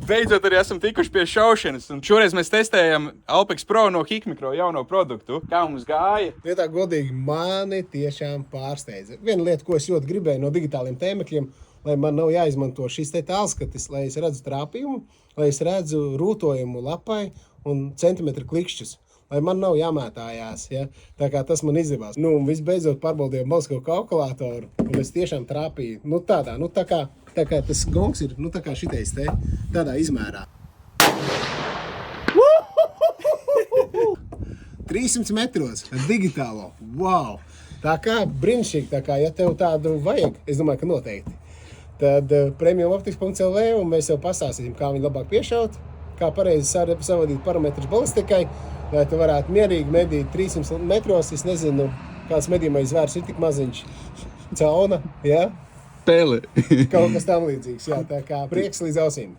Beidzot arī esam tikuši pie šaušanas, un šoreiz mēs testējam Alpex Pro no Hikmikro jauno produktu. Kā mums gāja? Ja tā godīgi, mani tiešām pārsteidza. Viena lieta, ko es ļoti gribēju no digitāliem tēmekļiem, lai man nav jāizmanto šis te tālskatis, lai es redzu trāpījumu, lai es redzu rūtojumu lapai un centimetru klikšķus. Lai man nav jāmētājās, ja? Tā kā tas man izdevās. Nu, un visbeidzot pārbaudīju Moskau kalkulātoru, un es tiešām trāpīju, tā kā tas gongs ir, tā kā šitais te, tādā izmērā. 300 metros ar digitālo, wow! Tā kā brīnišķīgi, tā kā, ja tev tādu vajag, es domāju, ka noteikti. Tad premiumoptics.lv un mēs jau pastāstīsim, kā viņu labāk piešaut, kā pareizi savadīt parametrus balistikai, lai tu varētu mierīgi medīt 300 metros. Es nezinu, kāds medījumais zvērs ir tik maziņš. Cauna, ja? Pele. Kaut kas tam līdzīgs, jā. Tā kā prieks līdz ausīm.